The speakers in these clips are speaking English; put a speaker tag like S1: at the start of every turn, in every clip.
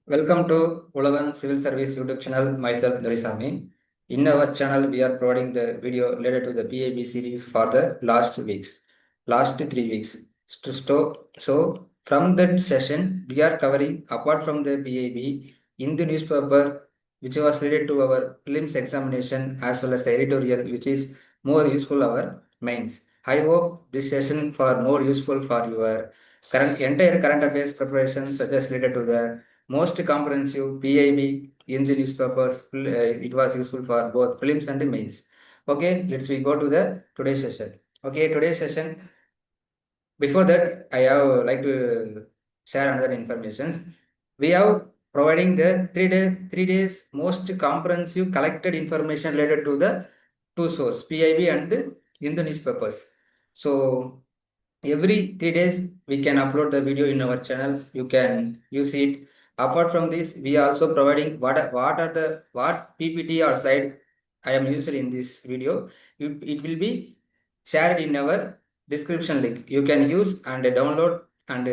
S1: Welcome to Uzhavan Civil Service YouTube channel. Myself, Dorisami. In our channel, we are providing the video related to the PIB series for the last 3 weeks. So from that session, we are covering apart from the PIB in the newspaper, which was related to our prelims examination as well as the editorial, which is more useful our mains. I hope this session for more useful for your entire current affairs preparation, such as related to the most comprehensive PIB in the newspapers. It was useful for both prelims and mains. Okay, let's we go to the today's session. Okay, today's session. Before that, I have like to share another information. We have providing the 3 days most comprehensive collected information related to the two source PIB and in the newspapers. So every 3 days we can upload the video in our channel. You can use it. Apart from this, we are also providing what PPT or slide I am using in this video. It will be shared in our description link. You can use and download and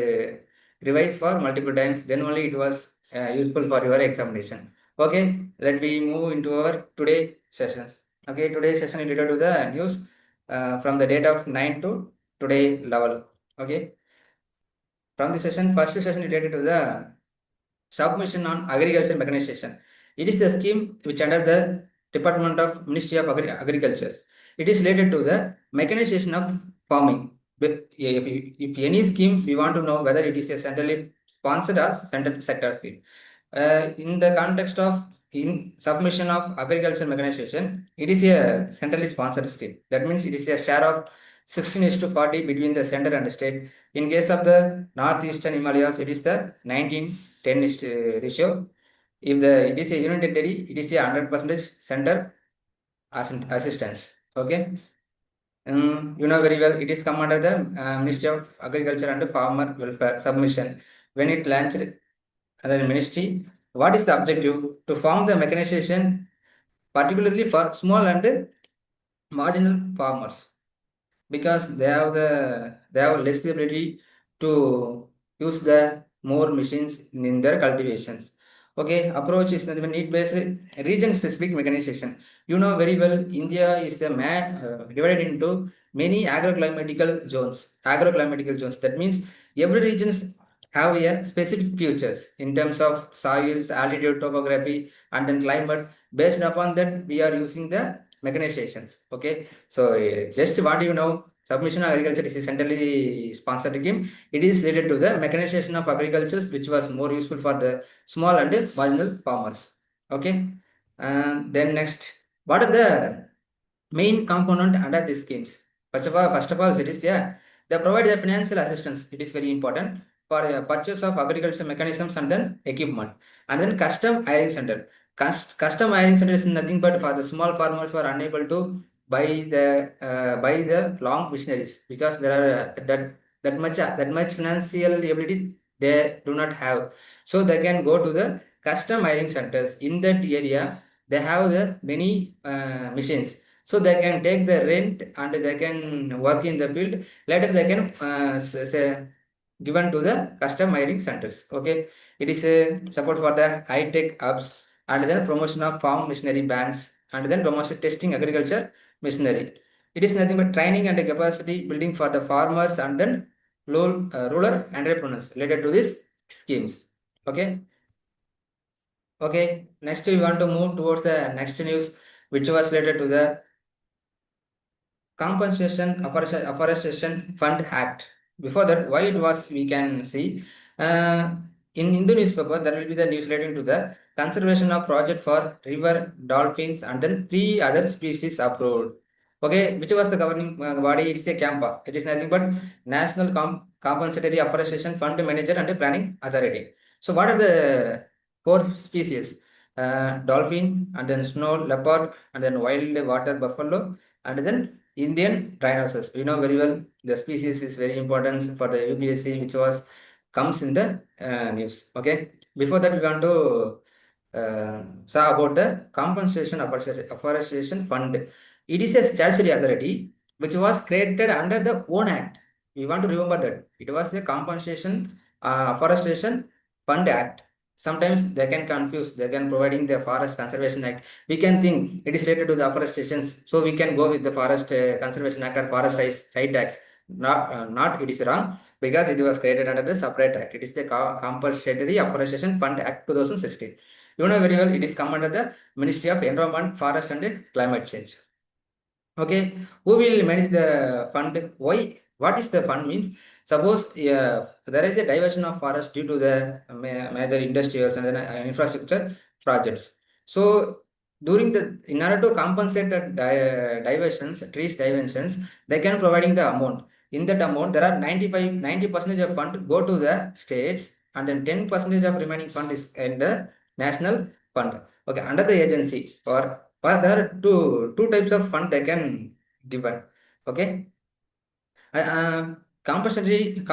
S1: revise for multiple times. Then only it was useful for your examination. Okay, let me move into our today sessions. Okay, today's session is related to the news from the date of 9 to today level. Okay, from the session, first session related to the submission on agriculture mechanization. It is the scheme which under the Department of Ministry of Agriculture. It is related to the mechanization of farming. But if any scheme we want to know whether it is a centrally sponsored or central sector scheme. In the context of in submission of agriculture mechanization, it is a centrally sponsored scheme. That means it is a share of 16:40 between the center and the state. In case of the northeastern Himalayas, it is the 19:10 ratio. If it is a union territory, it is a 100% center assistance. Okay. You know very well, it is come under the Ministry of Agriculture and Farmer Welfare submission. When it launched the ministry, what is the objective? To form the mechanization, particularly for small and marginal farmers, because they have less ability to use the more machines in their cultivations. Okay, approach is the need based region specific mechanization. You know very well, India is the divided into many agroclimatical zones. That means every regions have a specific features in terms of soils, altitude, topography, and then climate. Based upon that, we are using the mechanizations. Okay, so just what you know, submission of agriculture is a centrally sponsored scheme. It is related to the mechanization of agriculture, which was more useful for the small and marginal farmers. Okay, and then next, what are the main component under these schemes? First of all, it is they provide the financial assistance. It is very important for purchase of agricultural mechanisms and then equipment, and then custom hiring center. Custom hiring center is nothing but for the small farmers who are unable to buy the long machineries, because there are that much financial ability they do not have. So they can go to the custom hiring centers. In that area, they have the many machines, so they can take the rent and they can work in the field. Later they can say given to the custom hiring centers. Okay, it is a support for the high tech hubs, and then promotion of farm machinery banks, and then promotion testing agriculture machinery. It is nothing but training and capacity building for the farmers and then rural entrepreneurs related to these schemes. Okay. Okay. Next, we want to move towards the next news, which was related to the Compensation Afforestation Fund Act. Before that, why it was, we can see in Hindu newspaper, there will be the news relating to the conservation of project for river dolphins and then 3 other species approved. Okay, which was the governing body? It is a CAMPA. It is nothing but National Compensatory Afforestation Fund Manager and Planning Authority. So, what are the 4 species? Dolphin, and then snow leopard, and then wild water buffalo, and then Indian Rhinoceros. We know very well the species is very important for the UPSC, which was comes in the news. Okay. Before that, we want to saw about the Compensation Afforestation Fund. It is a statutory authority which was created under the own act. We want to remember that it was a Compensation Afforestation Fund Act. sometimes they can confuse, they can providing the Forest Conservation Act. We can think it is related to the afforestation, so we can go with the Forest Conservation Act or Forest Right Acts. Not it is wrong, because it was created under the separate act. It is the Compulsory Afforestation Fund Act 2016. You know very well, it is come under the Ministry of Environment, Forest and Climate Change. Okay, who will manage the fund? Why? What is the fund means? Suppose there is a diversion of forest due to the major industrials and then infrastructure projects. So during in order to compensate the diversions, trees diversions, they can providing the amount. In that amount, there are 90% of fund go to the states, and then 10% of remaining fund is in the national fund. Okay, under the agency, or there are two types of fund they can given. Okay, uh, compensatory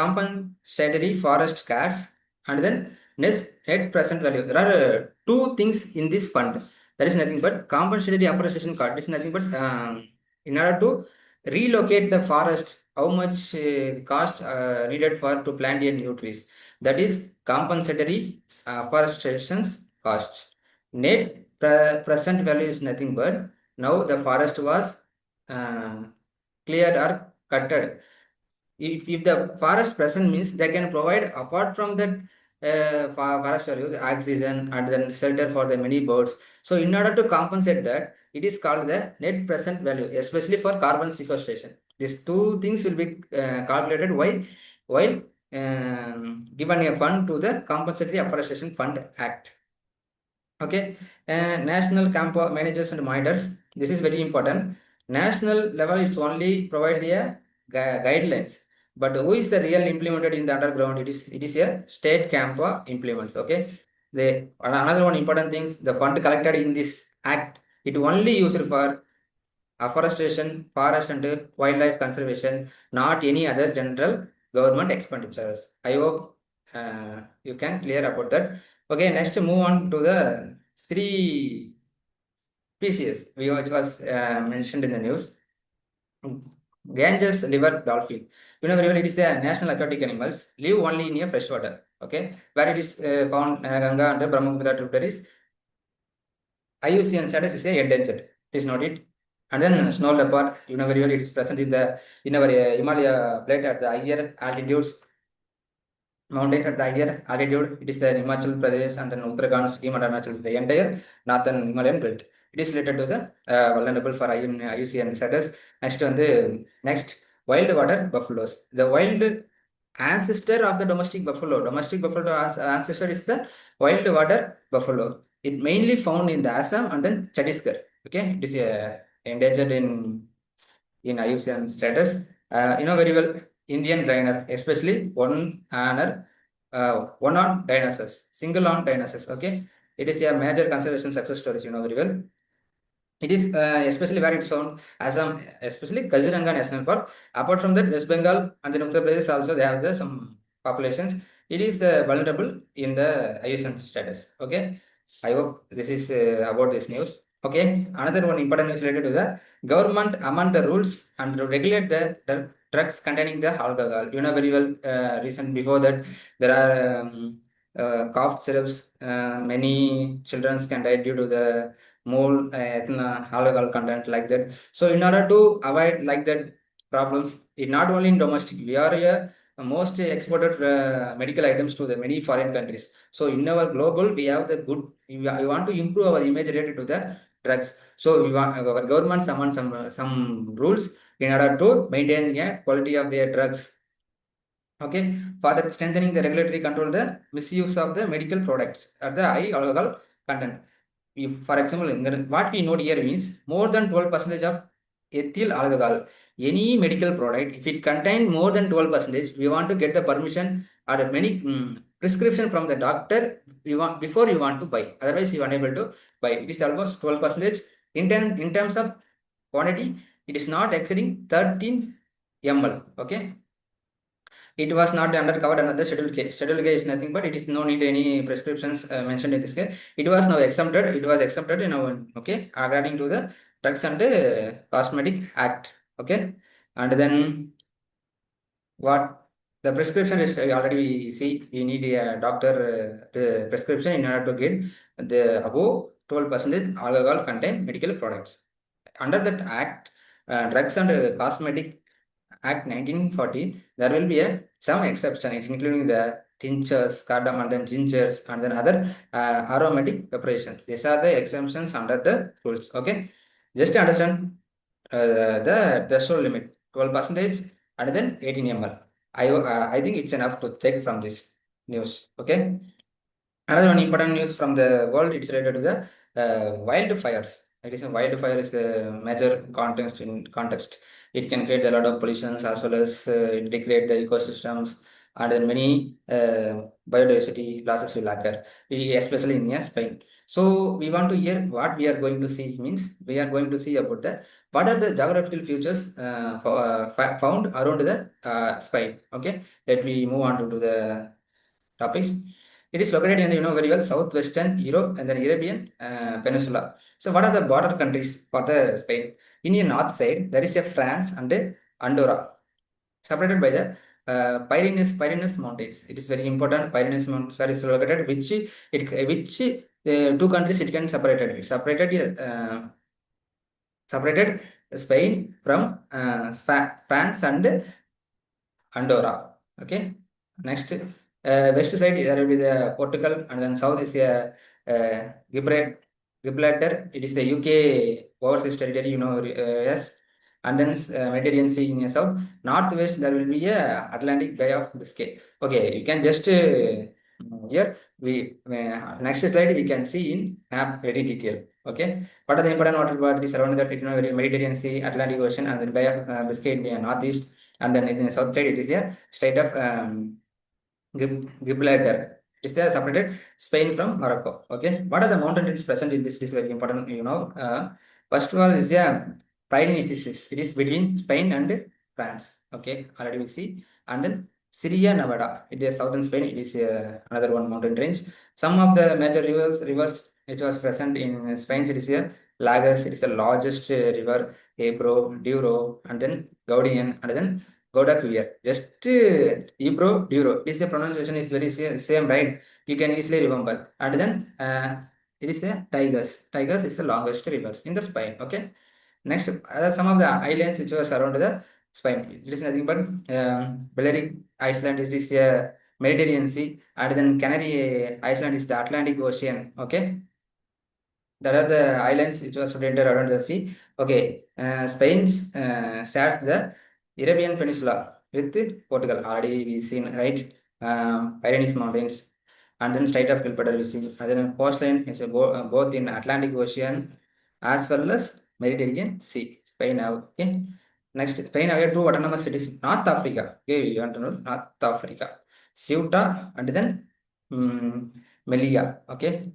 S1: forest cards, and then net present value. There are two things in this fund. That is nothing but compensatory appreciation card. This is nothing but in order to relocate the forest, how much cost needed for to plant a new trees. That is compensatory afforestation cost. Net present value is nothing but now the forest was cleared or cutted. If the forest present means they can provide apart from that forest value oxygen and then shelter for the many birds. So in order to compensate that, it is called the net present value, especially for carbon sequestration. These two things will be calculated while given a fund to the Compensatory Afforestation Fund Act. Okay, national CAMPA managers and monitors. This is very important. National level, it's only provide the guidelines, but who is the real implemented in the underground? It is a state CAMPA implements. Okay, the another one important things, the fund collected in this act, it only used for afforestation, forest and wildlife conservation, not any other general government expenditures. I hope you can clear about that. Okay, next move on to the three species which was mentioned in the news. Ganges river dolphin. You know very well, it is a national aquatic animals, live only in a freshwater. Okay, where it is found Ganga and Brahmaputra tributaries. IUCN status is a endangered. Please note it. And then snow leopard, you know very well, it is present in our Himalaya plate at the higher altitudes, mountains at the higher altitude. It is the Himachal Pradesh and then Uttarakhand, Sikkim and Arunachal, the entire northern Himalayan belt. It is related to the vulnerable for IUCN status. Next, wild water buffaloes. The wild ancestor of the domestic buffalo. Domestic buffalo ancestor is the wild water buffalo. It mainly found in the Assam and then Chhattisgarh. Okay, it is endangered in IUCN status. You know very well, Indian rhino, especially one-on dinosaurs, single-on dinosaurs. Okay, it is a major conservation success stories. You know very well. It is especially where it's found Assam, especially Kaziranga National Park. Apart from that, West Bengal and then Uttar Pradesh also they have some populations. It is vulnerable in the IUCN status. Okay, I hope this is about this news. Okay, another one important news related to the government amend the rules and to regulate the drugs containing the alcohol. You know very well. Recent before that, there are cough syrups. Many children can die due to the more alcohol content like that. So in order to avoid like that problems, not only in domestic, we are most exported medical items to the many foreign countries. So in our global, we have the good. We want to improve our image related to the drugs. So we want our government summon some rules in order to maintain a quality of their drugs. Okay, for the strengthening the regulatory control, the misuse of the medical products at the high alcohol content. If, for example, what we note here means more than 12% of ethyl alcohol, any medical product, if it contains more than 12%, we want to get the permission or many prescription from the doctor. We want before you want to buy. Otherwise, you are unable to buy. It is almost 12%. In terms of quantity, it is not exceeding 13 ml. Okay. It was not under covered under the Schedule K. Schedule K is nothing but it is no need any prescriptions mentioned in this case. It was now exempted. It was accepted in our okay according to the Drugs and Cosmetic Act. Okay, and then what The prescription is already we see we need a doctor prescription in order to get the above 12% alcohol content medical products. Under that act, Drugs and Cosmetic Act 1940, there will be some exception, including the tinctures, cardamom, and then gingers, and then other aromatic preparations. These are the exemptions under the rules. Okay, just to understand the threshold limit 12 percentage and then 18 ml. I think it's enough to take from this news. Okay. Another one important news from the world, it's related to the wildfires. It is a wildfire is a major context. It can create a lot of pollutions as well as degrade the ecosystems, and then many biodiversity losses will occur, especially in Spain. So we want to hear what we are going to see means we are going to see about the what are the geographical features found around the Spain. Okay, let me move on to the topics. It is located in the very well southwestern Europe and the Arabian Peninsula. So what are the border countries for the Spain? In the north side, there is a France and Andorra, separated by the Pyrenees Mountains. It is very important. Pyrenees Mountains where is located, which two countries it can separated. It separated Spain from France and Andorra. Okay. Next, west side there will be the Portugal, and then south is Gibraltar. It is the UK overseas territory, yes. And then Mediterranean Sea in the south. Northwest there will be a Atlantic Bay of Biscay. Okay, you can just here we next slide we can see in map very detail. Okay, what are the important water bodies around that? Mediterranean Sea, Atlantic Ocean, and then Bay of Biscay in the northeast. And then in the south side, it is a state of Gibraltar. It is separated Spain from Morocco. Okay, what are the mountain ranges present in this? Is very important. First of all is Pyrenees. It is between Spain and France. Okay, already we see. And then Syria Nevada. It is southern Spain. It is another one mountain range. Some of the major rivers which was present in Spain. It is Lagos. It is the largest river. Ebro, Douro, and then Gaudian, and then Guadalquivir. Just Ebro, Douro. This pronunciation is very same, right? You can easily remember. And then it is a Tigers. Tigers is the longest rivers in the Spain. Okay. Next, some of the islands which was around the Spain. It is nothing but Balearic Iceland is this Mediterranean Sea, and then Canary Island is the Atlantic Ocean. Okay. There are the islands which was situated around the sea. Okay, Spain shares the Arabian Peninsula with Portugal. Already we seen, right? Pyrenees Mountains, and then Strait of Gibraltar we see. And then coastline is both in Atlantic Ocean as well as Mediterranean Sea. Spain have, okay. Next, Spain have two autonomous cities. North Africa. Okay, you want to know North Africa, Ceuta, and then Melilla. Okay.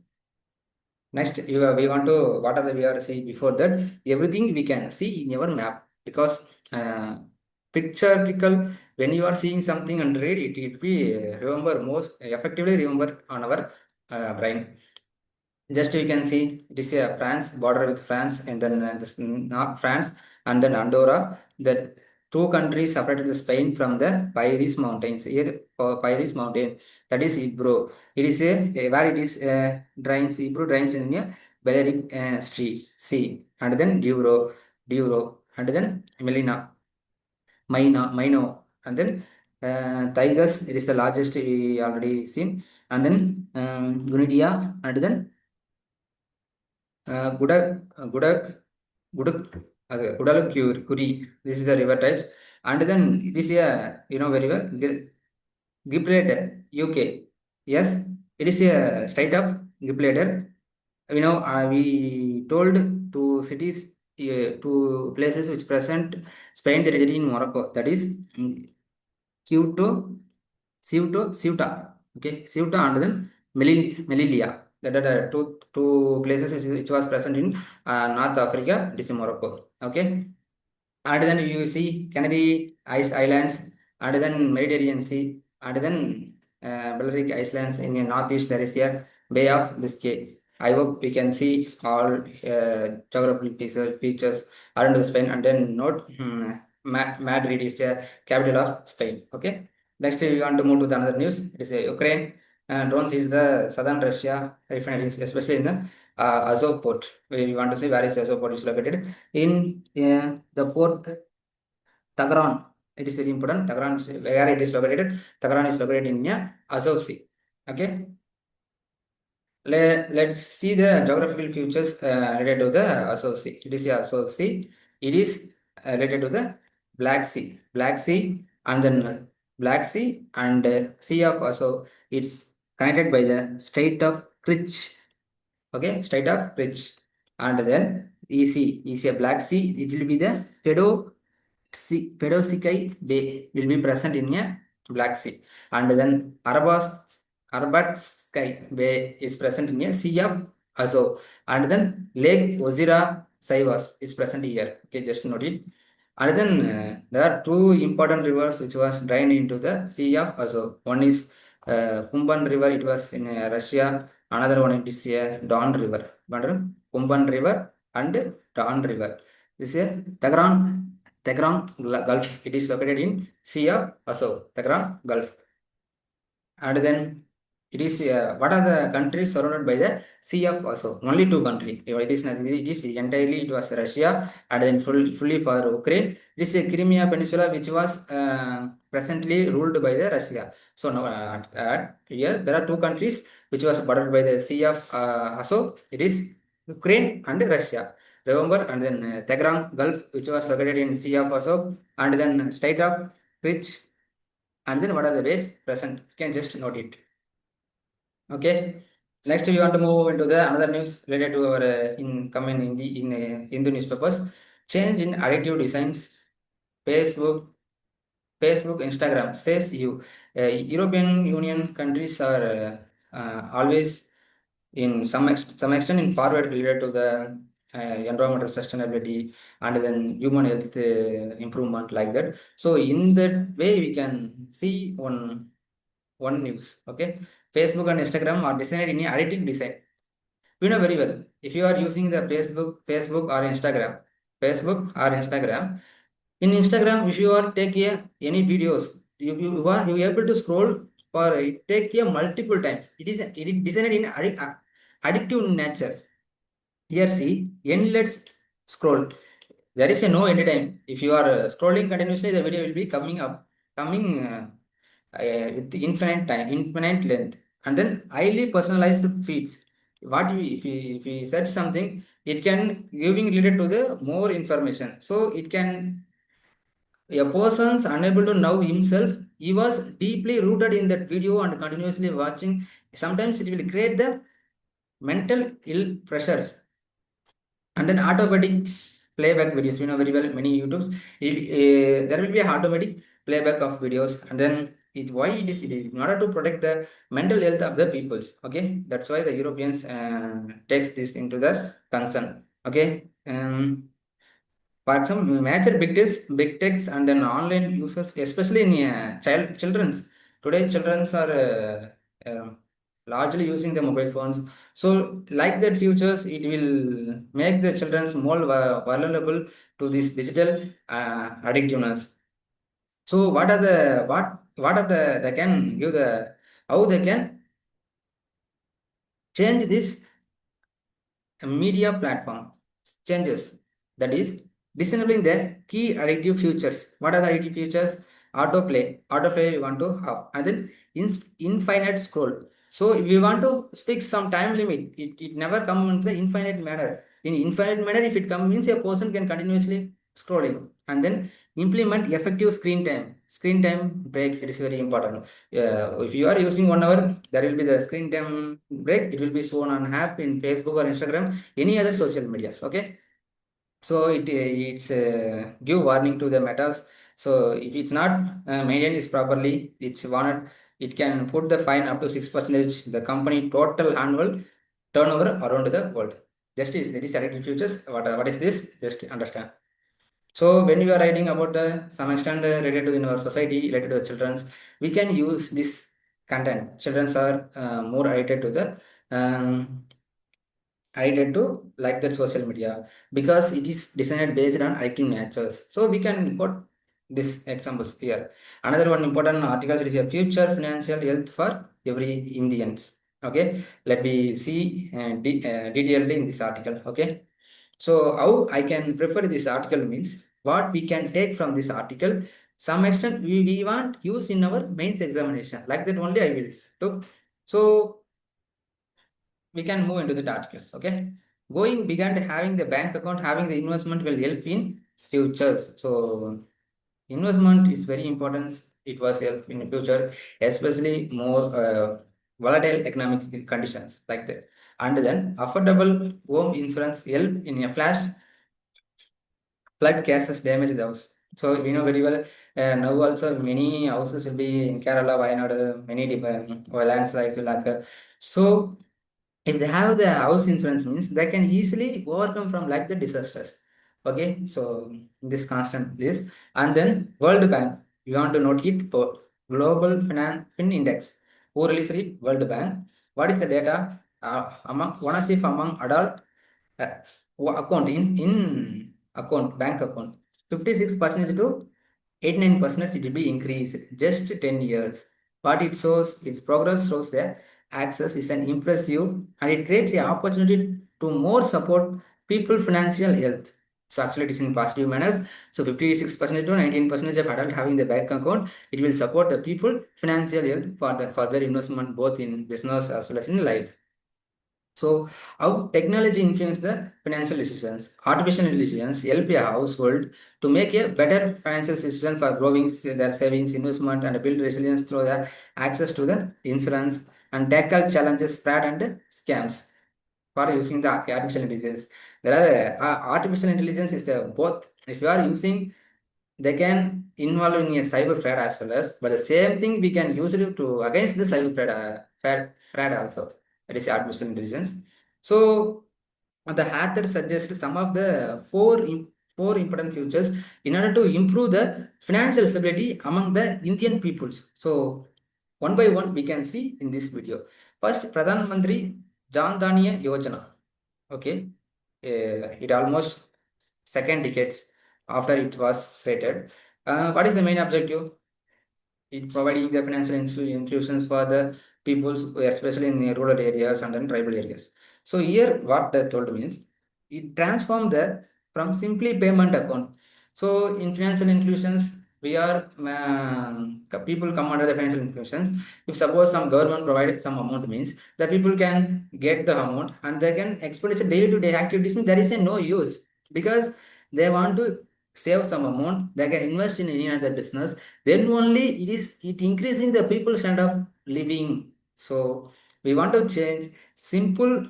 S1: Next, we want to, what are the we are saying before that, everything we can see in your map, because pictorial, when you are seeing something and read it, it be remember most effectively remember on our brain. Just you can see it is a France border with France, and then this not France, and then Andorra. The two countries separated the Spain from the Pyrenees Mountains. Here, Pyrenees Mountain, that is Ebro. It is where it is drains. Ebro drains in a Balearic Sea, and then Douro, and then Mino, and then Tigers. It is the largest we already seen, and then Gunidia, and then Guda, Guda, Guadalquivir. This is the river types, and then this is very well Gibraltar, UK. Yes, it is a state of Gibraltar. We told two cities, two places which present Spain territory in Morocco. That is Quito, Ceuta. Okay, Ceuta, and then Melilla. That are the two places which was present in North Africa. This is Morocco. Okay, and then you see Canary Islands, and then Mediterranean Sea, and then Balearic Islands in the northeast. There is a Bay of Biscay. I hope we can see all geographical features around the Spain, and then note Madrid is a capital of Spain. Okay. Next, we want to move to the another news. It is Ukraine drones is the southern Russia refineries, especially in the Azov port. We want to see where is Azov port is located in the port Tagran. It is very important. Tagran, where it is located. Tagran is located in Azov Sea. Okay. Let's see the geographical features related to the Azov Sea. It is the Azov Sea. It is related to the Black Sea. Black Sea and then Black Sea and Sea of Azov. It's connected by the Strait of Kerch. Okay, Strait of Kerch. And then EC, a Black Sea. It will be the Pedosikai Bay will be present in a Black Sea. And then Arbatskaya Bay is present in a Sea of Azov. And then Lake Ozira Saivas is present here. Okay, just note it. And then there are two important rivers which was drained into the Sea of Azov. One is Kumban River, it was in Russia. Another one it is Don River. Kumban River and Don River. This is Tegran Gulf. It is located in Sea of Azov. Tegran Gulf. And then it is what are the countries surrounded by the Sea of Azov? Only two countries. It is entirely it was Russia and then fully for Ukraine. This is Crimea Peninsula which was presently ruled by the Russia. So now here there are two countries which was bordered by the Sea of Azov. It is Ukraine and Russia. Remember, and then Tegran Gulf which was located in Sea of Azov, and then Strait of Kerch. And then what are the ways present? You can just note it. Okay. Next, we want to move into the another news related to our incoming in Hindu newspapers. Change in additive designs. Facebook, Instagram says you. European Union countries are always in some extent in forward related to the environmental sustainability and then human health improvement like that. So in that way, we can see one news. Okay, Facebook and Instagram are designed in additive design. You know very well, if you are using the Facebook or Instagram, in Instagram, if you are take any videos, you are able to scroll for take multiple times. It is designed in addictive nature. Here see endless scroll. There is no end time. If you are scrolling continuously, the video will be coming with infinite time, infinite length, and then highly personalized feeds. If you search something, it can giving related to the more information. So it can a person's unable to know himself. He was deeply rooted in that video and continuously watching. Sometimes it will create the mental ill pressures. And then automatic playback videos, you know very well, many YouTubes, there will be a automatic playback of videos. And then why it is in order to protect the mental health of the peoples. Okay, that's why the Europeans takes this into the concern. Okay, for example, major big techs and then online users, especially in children's. Today, childrens are largely using the mobile phones. So, like that futures, it will make the childrens more vulnerable to this digital addictiveness. So, what are the they can give the how they can change this media platform changes, that is disabling the key addictive features. What are the addictive features? Autoplay we want to have, and then infinite scroll. So if we want to fix some time limit, it never comes in the infinite manner. In infinite manner, if it comes means a person can continuously scrolling. And then implement effective screen time breaks. It is very important. If you are using 1 hour, there will be the screen time break. It will be shown on app in Facebook or Instagram, any other social medias. Okay, so it's give warning to the metas. So if it's not maintained is properly, it's wanted, it can put the fine up to 6% the company total annual turnover around the world. Just is it is addictive futures. What is this? Just understand. So when we are writing about the some extent related to in our society, related to the children's, we can use this content. Children are more addicted to the addicted to like that social media because it is designed based on addictive natures. So we can put This examples here. Another one important article is a future financial health for every Indians. Okay, let me see detailed in this article. Okay, so how I can prepare this article means what we can take from this article. Some extent we want use in our mains examination. Like that only I will took. So we can move into the articles. Okay, going began to having the bank account, having the investment will help in futures. So investment is very important. It was help in the future, especially more volatile economic conditions like that. And then affordable home insurance help in a flash flood cases damage the house. So we know very well now also many houses will be in Kerala, Wayanad, many landslides will occur. So if they have the house insurance means they can easily overcome from like the disasters. Okay, so this constant this and then World Bank, you want to note it for Global Fin Index. Who released it? World Bank. What is the data among ownership among adult uh, account in account bank account 56% to 89% it will be increased just 10 years. What it shows, its progress shows that access is an impressive and it creates the opportunity to more support people financial health. So actually it is in positive manners. So 56% to 19% of adult having the bank account, it will support the people financial health for the further investment both in business as well as in life. So, how technology influence the financial decisions? Artificial intelligence help a household to make a better financial decision for growing their savings, investment, and build resilience through the access to the insurance and tackle challenges, fraud and scams for using the artificial intelligence. There are artificial intelligence is the both. If you are using, they can involve in a cyber fraud as well as, but the same thing we can use it to against the cyber fraud also. That is artificial intelligence. So the author suggests some of the four important features in order to improve the financial stability among the Indian peoples. So one by one we can see in this video. First, Pradhan Mantri Jan Dhanya Yojana. Okay, it almost second decades after it was created. What is the main objective? It providing the financial inclusions for the peoples, especially in the rural areas and then tribal areas. So here, what that told means, it transformed the from simply payment account. So in financial inclusions, we are people come under the financial inclusions. If suppose some government provided some amount means the people can get the amount and they can expenditure daily to day activities means there is a no use because they want to save some amount, they can invest in any other business, then only it increasing the people's standard of living. So we want to change simple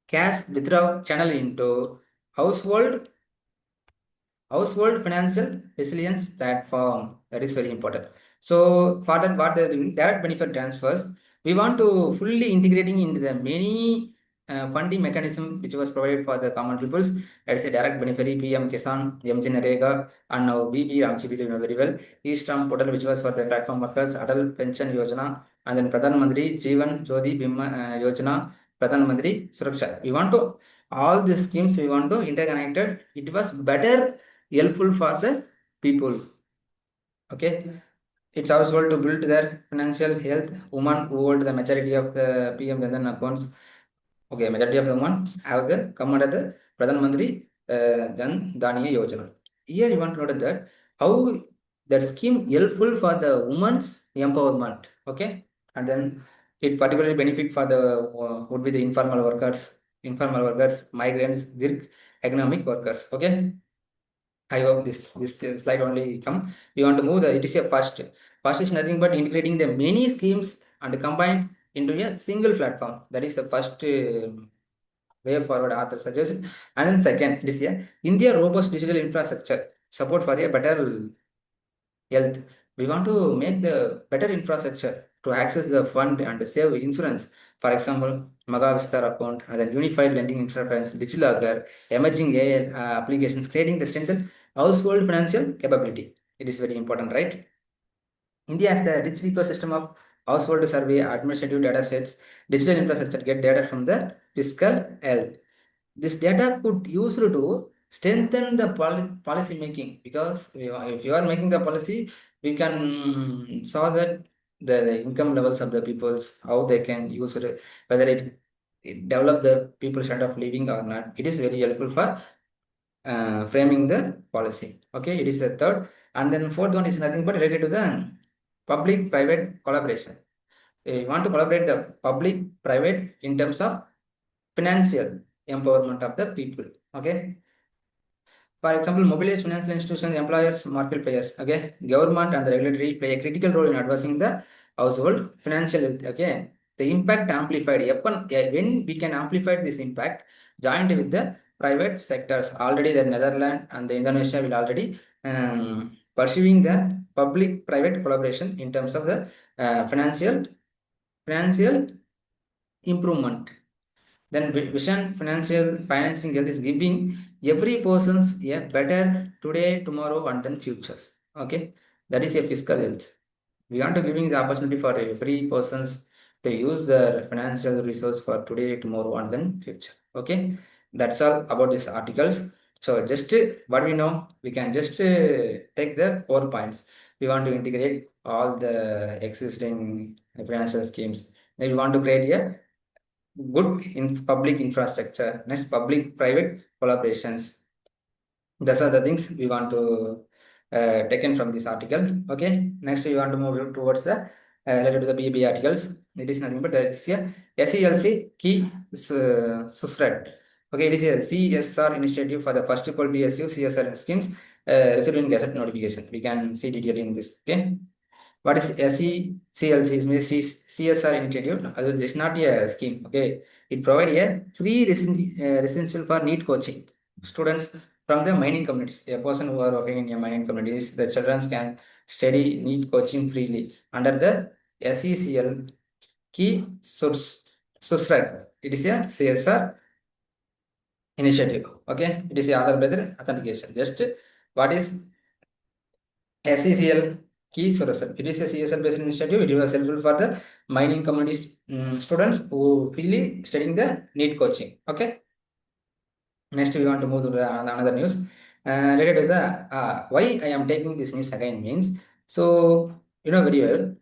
S1: cash withdrawal channel into household household financial resilience platform. That is very important. So for that, what they're doing, direct benefit transfers, we want to fully integrating into the many funding mechanism which was provided for the common peoples. That is a direct beneficiary, PM Kisan, MG Narega, and now BB Ramchi, you know very well. East Term Portal, which was for the platform workers, Adult Pension Yojana, and then Pradhan Mantri Jeevan Jyoti Bima Yojana, Pradhan Mantri Suraksha. We want to all these schemes we want to interconnected. It was better helpful for the people. Okay, it's household to build their financial health. Women who hold the majority of the PM Jan accounts. Okay, majority of the women have the come under the Pradhan Mantri Jan Dhanya Yojana. Here you want to note that how that scheme helpful for the women's empowerment. Okay, and then it particularly benefit for the would be the informal workers, migrants, gig economic workers. Okay. I hope this slide only come. We want to move the, it is a first. First is nothing but integrating the many schemes and combined into a single platform. That is the first way forward author suggested. And then second, this year, India robust digital infrastructure support for a better health. We want to make the better infrastructure to access the fund and save insurance. For example, Magavistar account and then unified lending interface, DigiLocker, emerging AI applications, creating the strengthened household financial capability. It is very important, right? India has the rich ecosystem of household survey, administrative data sets, digital infrastructure, get data from the fiscal health. This data could use to strengthen the policy making, because if you are making the policy, we can saw that the income levels of the peoples, how they can use it, whether it develop the people's standard of living or not. It is very helpful for framing the policy. Okay, it is the third. And then fourth one is nothing but related to the public-private collaboration. You want to collaborate the public-private in terms of financial empowerment of the people. Okay. For example, mobilize financial institutions, employers, market players. Okay, government and the regulatory play a critical role in advancing the household financial health. Okay, the impact amplified. When we can amplify this impact, joined with the private sectors. Already the Netherlands and the Indonesia will already pursuing the public-private collaboration in terms of the financial improvement. Then vision financial financing health is giving every person's a better today, tomorrow, and then futures. Okay, that is a fiscal health. We want to giving the opportunity for every person's to use their financial resource for today, tomorrow, and then future. Okay, that's all about these articles. So just what we know, we can just take the 4 points. We want to integrate all the existing financial schemes. Then we want to create a good in public infrastructure. Next, public-private collaborations. Those are the things we want to taken from this article. Okay. Next, we want to move towards the related to the PIB articles. It is nothing but it's a SELC key Sushrut. Okay, it is a CSR initiative for the first call PSU CSR schemes receiving gazette notification. We can see detail in this. Okay. What is SECL is CSR initiative? This is not a scheme. Okay, it provides a free residential for NEET coaching students from the mining communities. A person who are working in a mining communities, the children can study NEET coaching freely under the SECL key Sushrut. It is a CSR initiative. Okay, it is a other better authentication. Just what is SECL key solution. It is a CSL based initiative. It was helpful for the mining communities students who really studying the NEET coaching. Okay. Next, we want to move to another news related to the why I am taking this news again means. So you know very well,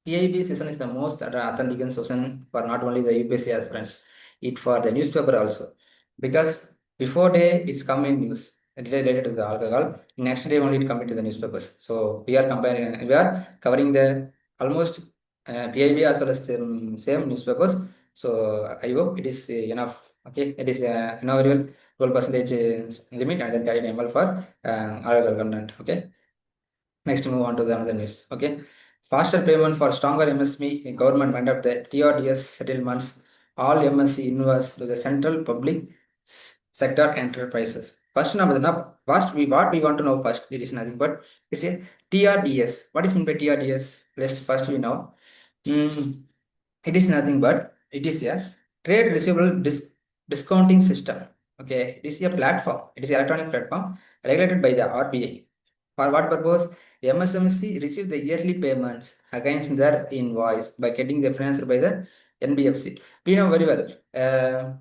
S1: PIB session is the most authentic session for not only the UPSC aspirants, it for the newspaper also. Because before day it's come in news related to the alcohol, next day only it come into the newspapers. So we are comparing, we are covering the almost PIB as well as same newspapers. So I hope it is enough. Okay, it is inaugural 12% limit and then carried ML for alcohol content. Okay. Next, move on to the another news. Okay, faster payment for stronger MSME government went up the TRDS settlements. All MSC inverse to the central public sector enterprises. First, number what we want to know first. It is nothing but it's a TRDS. What is meant by TRDS? Let's first we know. It is nothing but it is a trade receivable discounting system. Okay, it is a platform. It is an electronic platform regulated by the RBI. For what purpose? MSMC receive the yearly payments against their invoice by getting the financed by the NBFC. We know very well.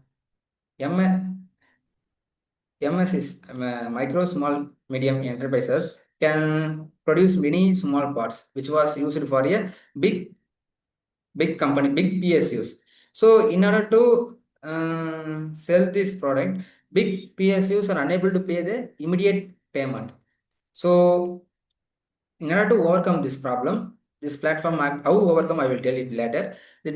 S1: MSs, micro, small, medium enterprises can produce many small parts, which was used for a big company, big PSUs. So in order to sell this product, big PSUs are unable to pay the immediate payment. So in order to overcome this problem, this platform, how overcome I will tell it later. The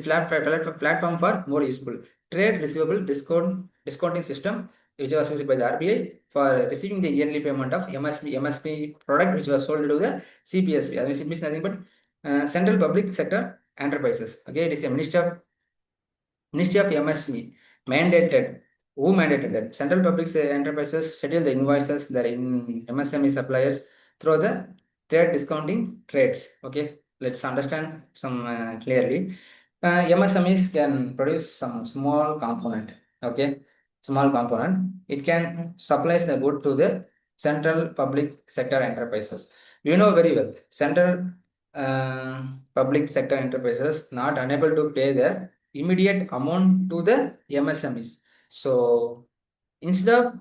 S1: platform for more useful trade receivable discounting system, which was used by the RBI for receiving the yearly payment of MSP product, which was sold to the CPSP. I mean, CPSP is nothing but Central Public Sector Enterprises. Okay, it is a Ministry of MSME mandated. Who mandated that? Central Public Enterprises schedule the invoices that in MSME suppliers through the trade discounting trades. Okay, let's understand some clearly. MSMEs can produce some small component. Okay, small component. It can supply the good to the central public sector enterprises. You know very well, central public sector enterprises not unable to pay their immediate amount to the MSMEs. So instead of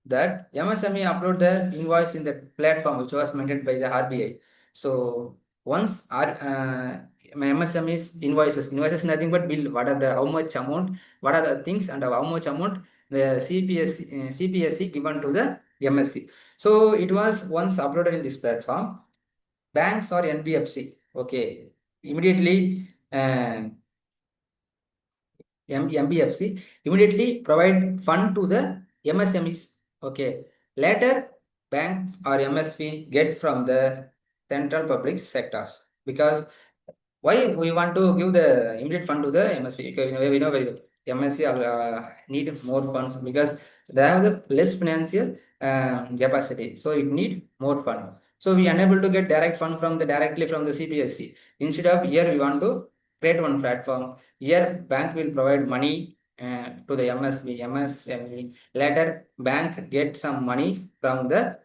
S1: that MSME upload the invoice in the platform which was maintained by the RBI. So once my MSME's invoices nothing but bill. What are the how much amount? What are the things and how much amount the CPSC given to the MSC. So it was once uploaded in this platform. Banks or NBFC, okay, immediately MBFC immediately provide fund to the MSMEs. Okay. Later, banks or MSP get from the central public sectors because why we want to give the immediate fund to the MSP? Because we know very well. MSC need more funds because they have the less financial capacity, so it need more fund. So we unable to get direct fund from the directly from the CPSC. Instead of here, we want to create one platform. Here, bank will provide money to the MSME. Later, bank get some money from the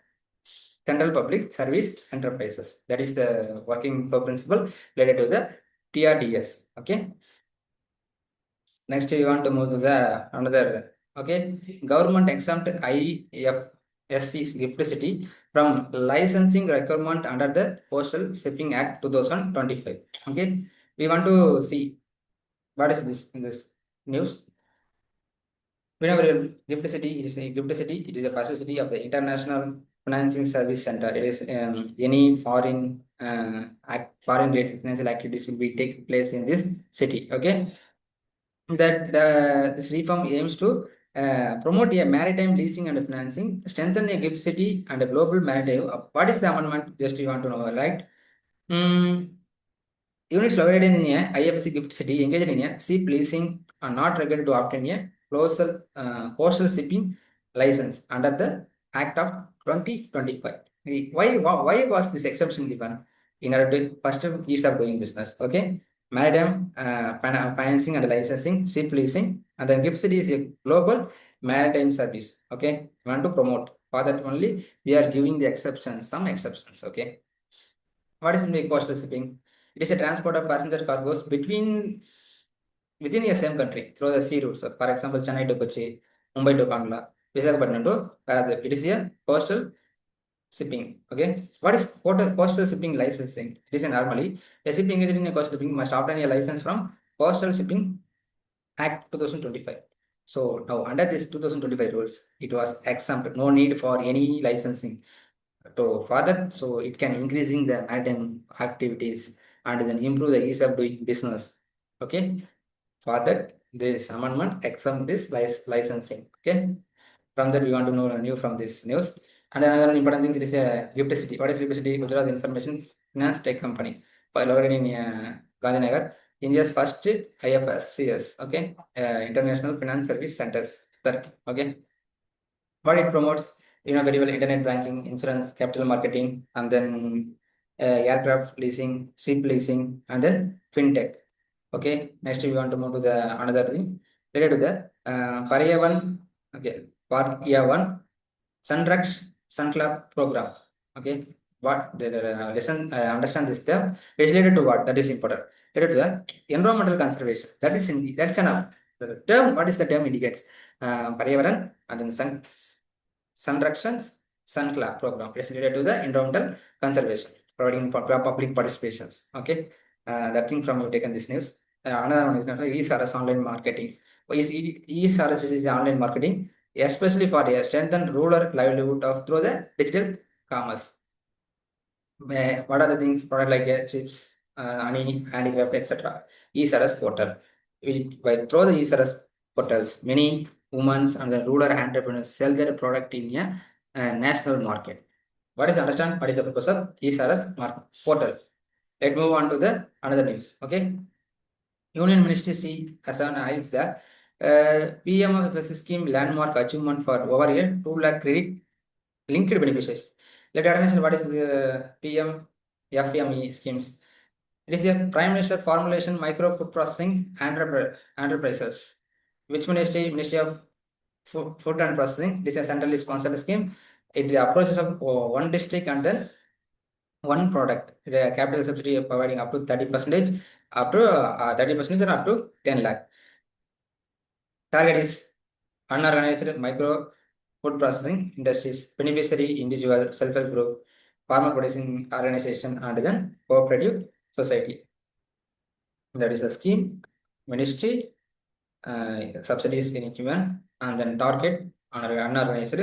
S1: central public service enterprises. That is the working principle related to the TRDS. Okay. Next, we want to move to the another. Okay. Government exempt IFSC's electricity from licensing requirement under the Postal Shipping Act 2025. Okay. We want to see what is this in this news. Whenever electricity is electricity, it is a facility of the International Financing Service Center. It is any foreign foreign related financial activities will be take place in this city. Okay, that this reform aims to promote a maritime leasing and financing, strengthen a gift city and a global maritime. What is the amendment? Just you want to know, right? Mm, Units located in a IFSC gift city engaged in a ship leasing are not required to obtain a coastal shipping license under the Act of 2025. Why was this exception given? In order to first ease of doing business. Okay, maritime financing and licensing, ship leasing, and then gift city is a global maritime service. Okay, we want to promote. For that only, we are giving the exceptions, some exceptions. Okay. What is the coastal shipping? It is a transport of passenger cargoes within a same country through the sea routes. So for example, Chennai to Kochi, Mumbai to Kandla, Visakhapatnam to Paradip. It is a coastal shipping. Okay. What is coastal shipping licensing? It is normally a shipping agent in a coastal shipping must obtain a license from Coastal Shipping Act 2025. So now under this 2025 rules, it was exempt. No need for any licensing to further, so it can increasing the maritime activities and then improve the ease of doing business. Okay, for that this amendment exempt this licensing. Okay, from that we want to know new from this news. And another important thing, there is a gift city. What is gift city? Gujarat Information Finance Tech Company located in Gandhinagar, India's first IFSCS. Okay, International Finance Service Centers. Okay, what it promotes, very well, internet banking, insurance, capital marketing, and then aircraft leasing, ship leasing, and then fintech. Okay, next we want to move to the another thing related to the Pariyavan, okay, Part Year 1 Sunraksh Sunclub program. Okay, what the lesson understand this term is related to what? That is important. Related to the environmental conservation. That is in that's enough. The term, what is the term indicates? Pariyavan and then Sunrakshan Sunclub program. It is related to the environmental conservation, providing for public participations. Okay, that thing from you taken this news. Another one is ESRS online marketing. ESRS is online marketing, especially for a strengthened rural livelihood of through the digital commerce. What are the things? Product like chips, honey, handicraft, etc. ESRS portal. By through the ESRS portals, many women and the rural entrepreneurs sell their product in a national market. What is understand? What is the purpose of ESRS portal? Let's move on to the another news. Okay. Union Ministry see as an is the PMFME scheme landmark achievement for over a 2 lakh credit linked beneficiaries. Let us understand what is the PMFME schemes. It is a Prime Minister Formulation Micro Food Processing Enterprises. Which ministry? Ministry of Food and Processing. This is a centrally sponsored scheme. It approaches of one district and then one product. The capital subsidy providing up to 30%, up to 30% and up to 10 lakh. Target is unorganized micro food processing industries, beneficiary individual, self-help group, farmer producing organization, and then cooperative society. That is the scheme, ministry, subsidies in given, and then target unorganized,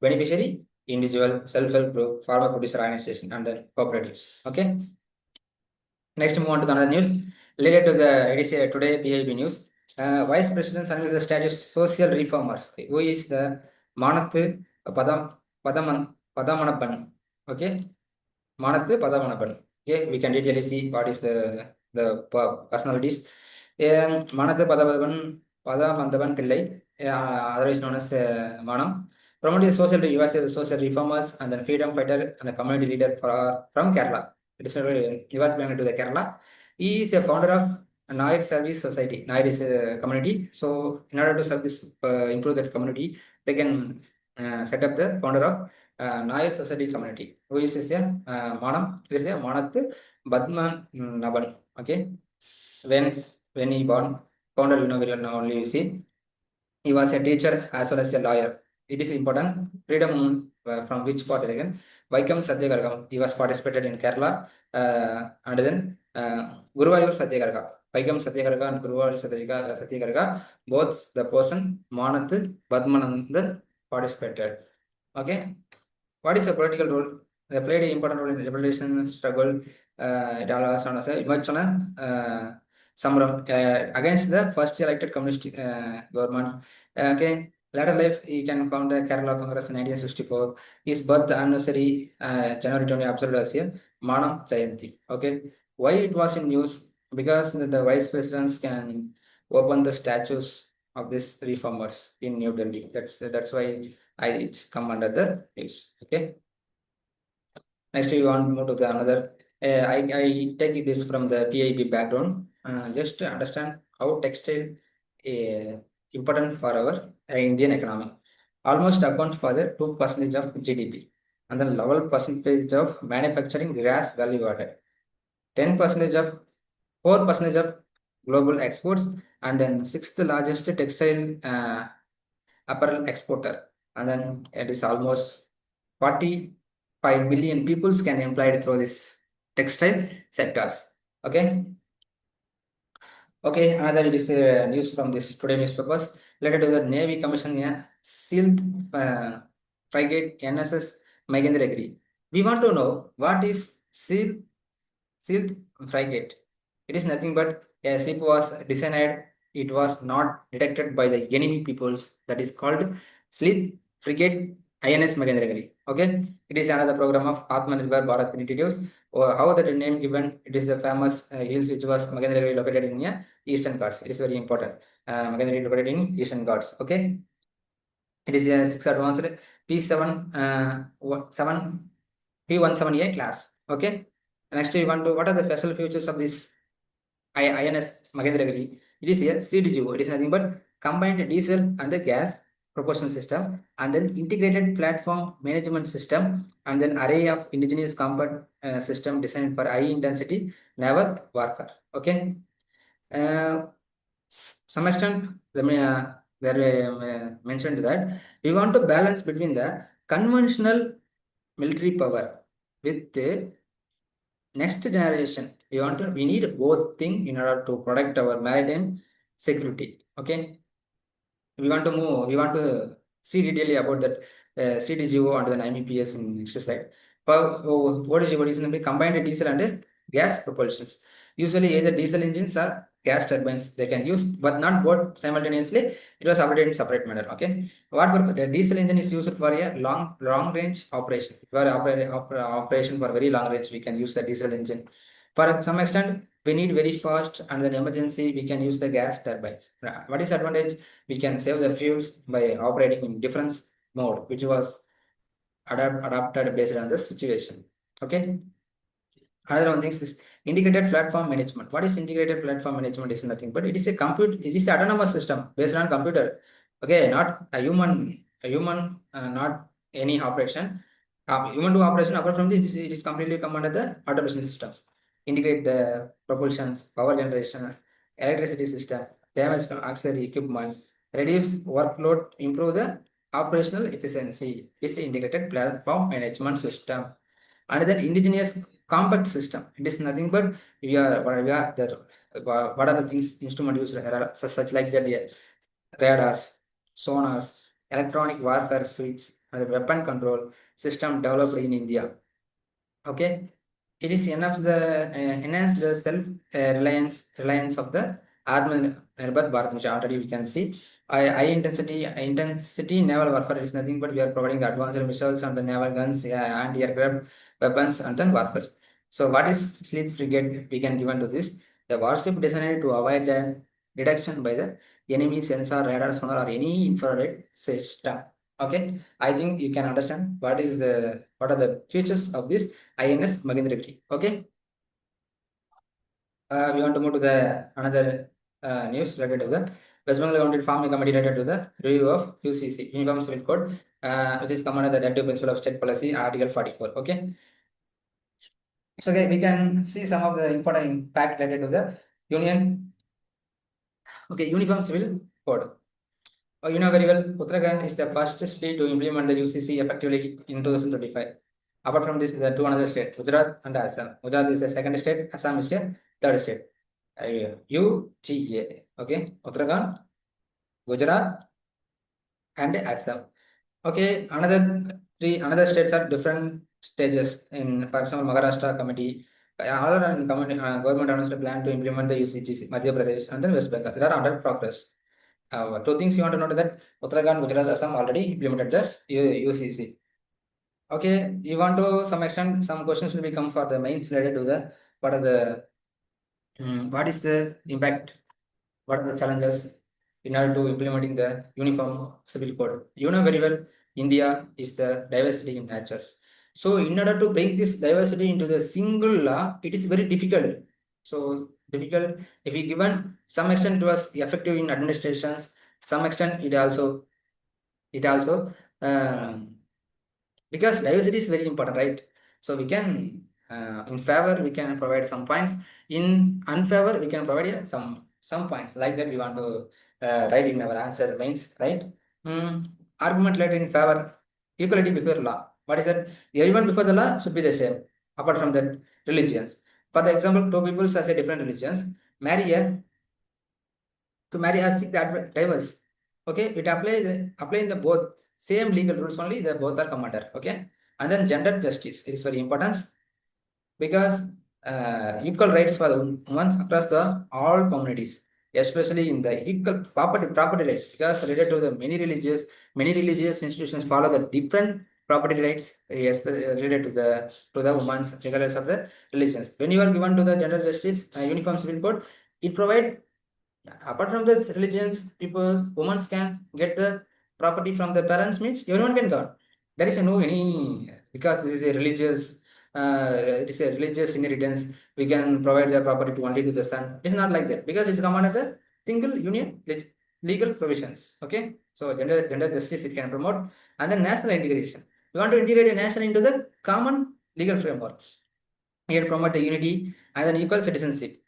S1: beneficiary individual, self-help group, farmer producer organization, and then cooperatives. Okay. Next, move on to the another news related to the edition today PIB news. Vice President unveils the status social reformers. Who is the Manathu Padamanapan? Okay, Manathu Padamanapan. Okay, we can detailly see what is the personalities. Manathu Padamandavan Pillai, otherwise known as Manam, promoted social, he was a social reformers and then freedom fighter and a community leader from Kerala. He was belonging to the Kerala. He is a founder of Nair Service Society. Nair is a community. So in order to serve this, improve that community, they can set up the founder of Nair Society community. Who is this? Manam. This is Manathu Badman Naban. Okay. When he born, founder, we know only you see. He was a teacher as well as a lawyer. It is important. Freedom from which part again? Vaikam Satyagraha. He was participated in Kerala, and then Guruvayur Satyagraha. Vaikam Satyagraha and Guruvayur Satyagraha. Both the person Manath Badmanandan participated. Okay. What is the political role? They played an important role in the liberation struggle. It was known as a Samram against the first elected communist government. Okay, later life he can found the Kerala Congress in 1964. His birth anniversary January 20 observed as a Manam Jayanti. Okay, why it was in news? Because the vice presidents can open the statues of these reformers in New Delhi. That's why it's come under the news. Okay. Next, we want to move to the another. I take this from the PIB background, just to understand how textile important for our Indian economy. Almost account for the 2% of GDP, and then 11% of manufacturing gas value added, 10% of 4% of global exports, and then sixth largest textile apparel exporter, and then it is almost 45 million people can employed through this textile sectors. Okay. Okay, another it is news from this today newspapers related to the Navy Commission, yeah, sealed frigate NSS Mahendragiri. We want to know what is sealed frigate. It is nothing but a ship was designed, it was not detected by the enemy peoples. That is called sealed frigate INS Mahendragiri. Okay, it is another program of Atmanirbhar Bharat initiatives. Or how that name given? It is the famous hills which was Mahendragiri located in Eastern Ghats. It is very important. Mahendragiri located in Eastern Ghats. Okay, it is a 6 advanced P7 7 P178 class. Okay. Next, we want to what are the special features of this INS Mahendragiri? It is a CDGO. It is nothing but combined diesel and the gas propulsion system, and then integrated platform management system, and then array of indigenous combat system designed for high intensity naval warfare. Okay. Some extent, where mentioned that we want to balance between the conventional military power with the next generation. We need both thing in order to protect our maritime security. Okay, we want to see detailedly about that CDGO and then IMPS in next slide. What is combined diesel and gas propulsions? Usually either diesel engines or gas turbines they can use, but not both simultaneously. It was operated in separate manner. Okay, what purpose? The diesel engine is used for a long range operation. For operation for very long range, we can use the diesel engine. For some extent, we need very fast and then emergency, we can use the gas turbines. What is the advantage? We can save the fuels by operating in different mode, which was adapted based on the situation. Okay. Another one thing is integrated platform management. What is integrated platform management? Is nothing but it is a autonomous system based on computer. Okay, not a human, not any operation. Human do operation apart from this, it is completely come under the automation systems. Integrate the propulsions, power generation, electricity system, damage auxiliary equipment, reduce workload, improve the operational efficiency is integrated platform management system. Another indigenous compact system. It is nothing but what are the things instrument used such like that, yeah, radars, sonars, electronic warfare suites, and weapon control system developed in India. Okay, it is enough the enhance the self reliance of the Atmanirbhar Bharat, which already we can see. High intensity naval warfare is nothing but we are providing the advanced missiles and the naval guns, yeah, anti-aircraft weapons and then warfare. So what is sleep frigate we can given to this? The warship designed to avoid the detection by the enemy sensor, radar, sonar, or any infrared system. Okay, I think you can understand what are the features of this INS Mahendragiri. Okay, we want to move to the another news related to the West Bengal wanted farm a committee related to the review of UCC Uniform Civil Code, which is commanded the Directive Principle of State Policy, Article 44. Okay, so okay, we can see some of the important fact related to the Union. Okay, Uniform Civil Code. You know very well, Uttarakhand is the first state to implement the UCC effectively in 2025. Apart from this, there are two another states, Gujarat and Assam. Gujarat is the second state, Assam is the third state. UGA. Okay, Uttarakhand, Gujarat, and Assam. Okay, another states are different stages. In, for example, Maharashtra committee, government announced a plan to implement the UCGC, Madhya Pradesh, and then West Bengal. They are under progress. Two things you want to note that Uttarakhand, Gujarat, Assam already implemented the UCC. Okay, you want to some extent some questions will become for the mains related to the what are the what is the impact, what are the challenges in order to implementing the uniform civil code. You know very well, India is the diversity in natures. So in order to bring this diversity into the single law, it is very difficult. So difficult if we given some extent it was effective in administrations, some extent it also because diversity is very important, right? So we can in favor we can provide some points, in unfavor we can provide some points like that we want to write in our answer mains, right? Argument later in favor, equality before law. What is that? Everyone before the law should be the same. Apart from that, religions. For the example, two people such a different religions marry a to marry as diverse. Okay, it apply in the both same legal rules only. The both are come under. Okay, and then gender justice it is very important because equal rights for women across the all communities, especially in the equal property rights, because related to the many religious institutions follow the different property rights, yes, related to the women's regardless of the religions. When you are given to the gender justice uniform civil code, it provide apart from this religions, people, women can get the property from the parents means everyone can get. There is no any because this is a religious it is a religious inheritance. We can provide the property to only to the son. It's not like that because it's commanded the single union legal provisions. Okay, so gender justice it can promote, and then national integration. We want to integrate a nation into the common legal framework. Here promote the unity and then equal citizenship.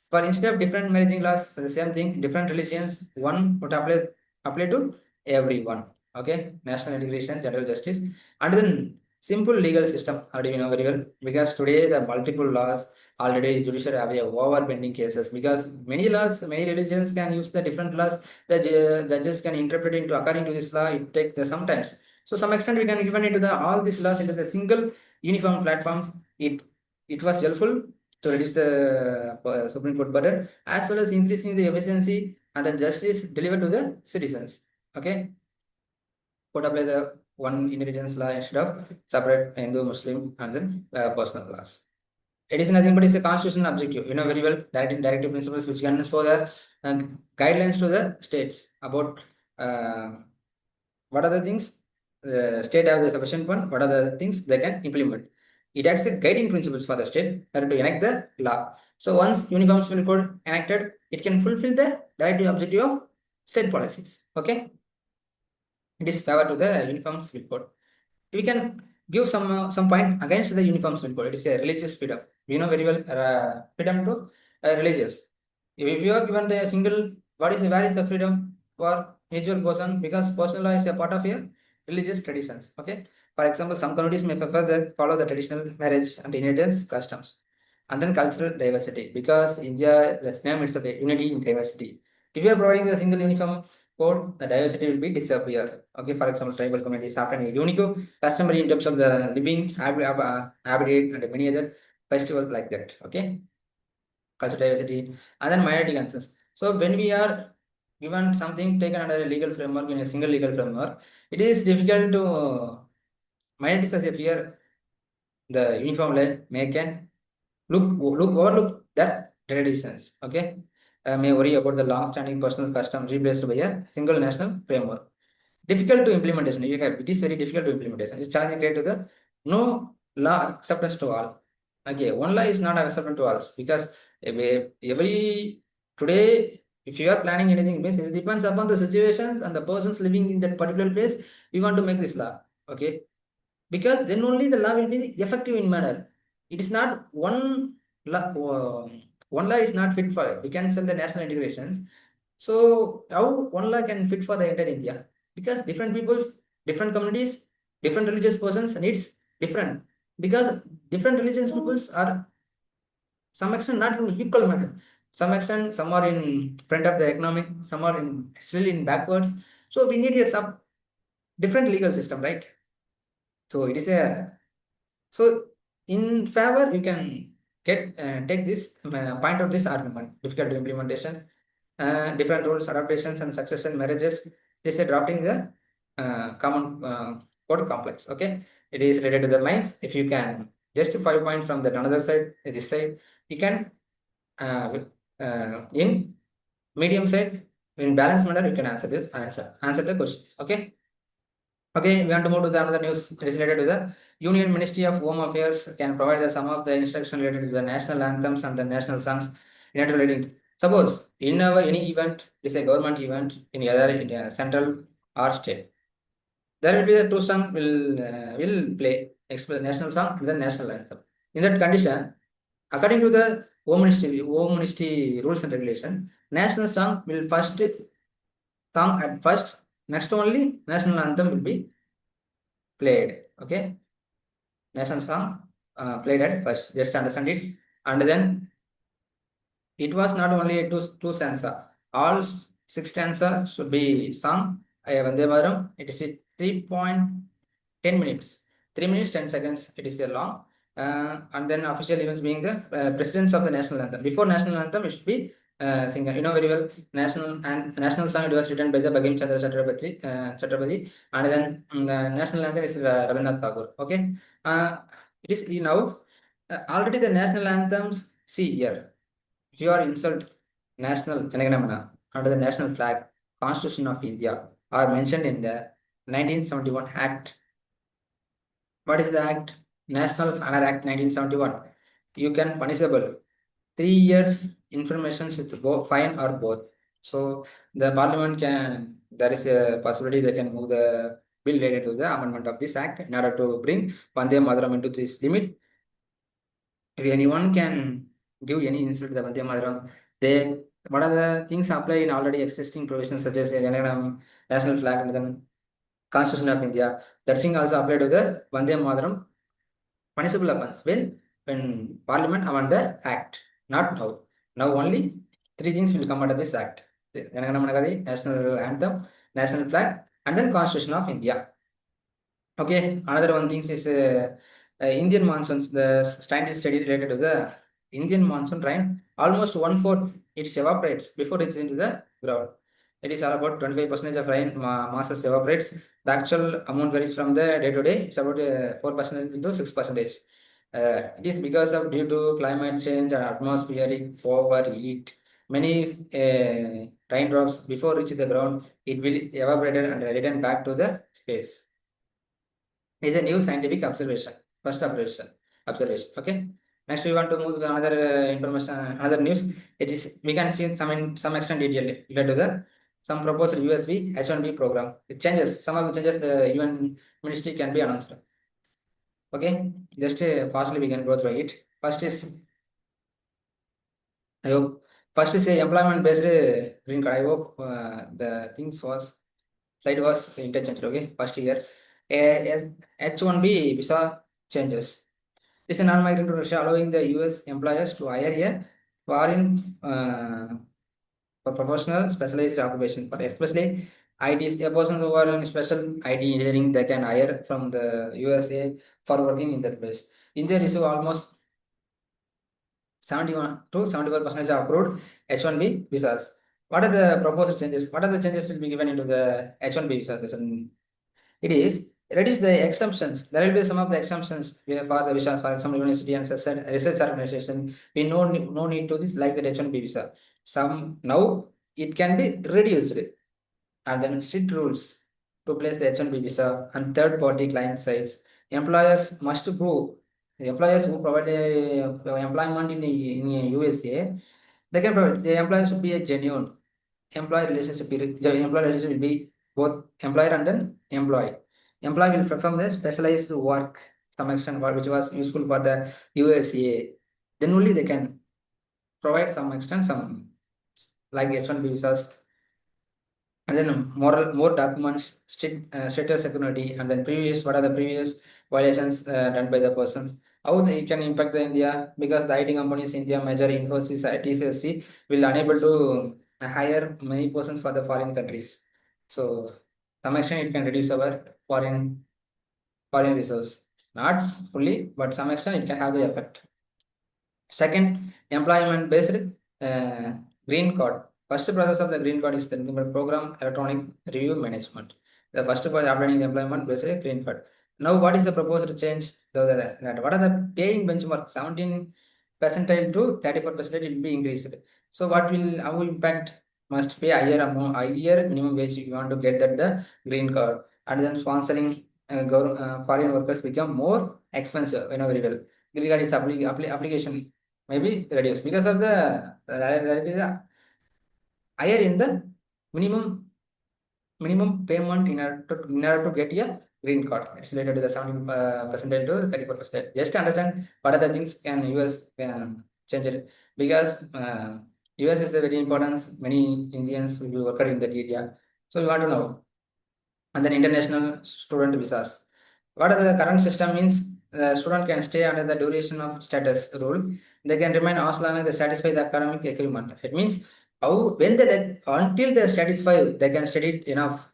S1: For instead of different marriaging laws, the same thing, different religions, one would apply to everyone. Okay, national integration, general justice, and then simple legal system. Already we know very well because today the multiple laws already judiciary have a over pending cases because many laws, many religions can use the different laws. The judges can interpret into according to this law. It takes the sometimes. So some extent we can given into the all these laws into the single uniform platforms. It was helpful to reduce the Supreme Court burden as well as increasing the efficiency and the justice delivered to the citizens. Okay, court apply the one inheritance law instead of separate Hindu, Muslim, and then personal laws. It is nothing but it's a constitutional objective. You know very well directive principles which can show the guidelines to the states about what are the things the state have the sufficient fund, what are the things they can implement. It acts as guiding principles for the state to enact the law. So once uniform civil code enacted, it can fulfill the directive objective of state policies. Okay, it is favor to the uniform civil code. We can give some point against the uniform civil code. It is a religious freedom. We know very well freedom to religious. If you are given the single, where is the freedom for individual person, because personal law is a part of your religious traditions. Okay, for example, some communities may prefer follow the traditional marriage and inheritance customs. And then cultural diversity, because India, the name itself, unity in diversity. If you are providing the single uniform code, the diversity will be disappear. Okay, for example, tribal communities often a unique customary in terms of the living, habitat, and many other festivals like that. Okay, cultural diversity, and then minority concerns. So when we are given something taken under a legal framework in a single legal framework, it is difficult to minorities as a fear the uniform law may can overlook that traditions. Okay, may worry about the long-standing personal custom replaced by a single national framework. Difficult to implementation. It is very difficult to implementation. It's challenging to the no law acceptance to all. Okay, one law is not acceptable to all, because every today, if you are planning anything, means it depends upon the situations and the persons living in that particular place. We want to make this law. Okay, because then only the law will be effective in manner. It is not one law. One law is not fit for. We can sell the national integrations. So how one law can fit for the entire India? Because different peoples, different communities, different religious persons needs different. Because different religious peoples are some extent not in equal manner. Some extent, some are in front of the economic, some are in still in backwards. So we need a different legal system, right? So it is a so in favor you can get take this point of this argument. Difficult implementation, different rules, adaptations, and succession marriages. This is drafting the common code complex. Okay, it is related to the minds. If you can just 5 points from that another side, this side, you can in medium side in balanced manner you can answer the questions. Okay. Okay, we want to move to the another news related to the Union Ministry of Home Affairs can provide some of the instructions related to the national anthems and the national songs related. Suppose in our any event is a government event in either in a central or state, there will be the two song will play national song and the national anthem. In that condition, according to the Home Ministry rules and regulation, national song will first song at first, next only national anthem will be played. Okay, national song played at first. Just understand it, and then it was not only a two stanza. All six stanzas should be sung. Vande Mataram. It is a 3.10 minutes. 3 minutes 10 seconds. It is a long. And then official events being the precedence of the national anthem. Before national anthem, it should be singer. You know very well. National song, it was written by the Bagim Chandra Chaturvedi, and then the national anthem is Rabindranath Tagore. Okay. It is now already the national anthems. See here, if you are insult national Janaganamana under the national flag, Constitution of India are mentioned in the 1971 Act. What is the Act? National Honor Act 1971. You can punishable 3 years information with both fine or both. So the Parliament can, there is a possibility they can move the bill related to the amendment of this Act in order to bring Vande Mataram into this limit. If anyone can give any insult to the Vande Mataram, they what are the things apply in already existing provisions such as national flag and then Constitution of India. That thing also apply to the Vande Mataram punishable offense when Parliament amend the Act. Not now. Now only three things will come under this Act: the national anthem, national flag, and then Constitution of India. Okay, another one thing is Indian monsoons. The scientists study related to the Indian monsoon rain. Almost 1/4 it evaporates before it's into the ground. It is all about 25% of rain masses evaporates. The actual amount varies from the day to day. It's about 4% into 6%. It is because of due to climate change and atmospheric overheat. Many raindrops before reach the ground, it will evaporate and return back to the space. Is a new scientific observation. First observation. Okay. Next, we want to move to another information, another news. It is we can see some in some extent detail related to the some proposed USB H1B program. It changes some of the changes the UN ministry can be announced. Okay, just fastly we can go through it. First is I hope first is a employment based green card. I hope the things was Slide was interchanged, okay, first year. H1B visa changes. This is a non-migrant to Russia, allowing the US employers to hire a foreign for professional specialized occupation, but especially ITs, a person who are in special IT engineering, they can hire from the USA for working in that place. India receive almost 71 to 74% of approved H1B visas. What are the proposed changes? What are the changes will be given into the H1B visas? It is reduce the exemptions. There will be some of the exemptions for the visas, for example, university and research organization. We no need to this like the H1B visa. Some now it can be reduced, and then strict rules to place the H1B visa and third party client sites. Employers must prove the employers who provide employment in USA, they can provide the employer should be a genuine employee relationship. The employee relationship will be both employer and then employee. Employee will perform the specialized work some extent which was useful for the USA. Then only they can provide some extent some like H1B visas, and then more documents, stricter security, and then previous what are the previous violations done by the persons. How they can impact the India, because the IT companies India major Infosys, TCSC will unable to hire many persons for the foreign countries. So some extent it can reduce our foreign resource. Not fully, but some extent it can have the effect. Second, employment based green card. First process of the green card is the program electronic review management. The first part applying the employment based green card. Now, what is the proposed change? What are the paying benchmark? 17 percentile to 34 percentile will be increased. So, what will how impact? Must pay higher amount, higher minimum wage if you want to get that the green card, and then sponsoring foreign workers become more expensive. You know very well. Green card is application maybe reduce because of there is a higher in the minimum payment in order to get a green card. It's related to the 70 percentile to 34%. Just understand what are the things can US can change it, because US is a very important. Many Indians will be working in that area, so we want to know. And then international student visas. What are the current system means? The student can stay under the duration of status rule. They can remain as long as they satisfy the academic requirement. It means how when they until they satisfy they can study enough.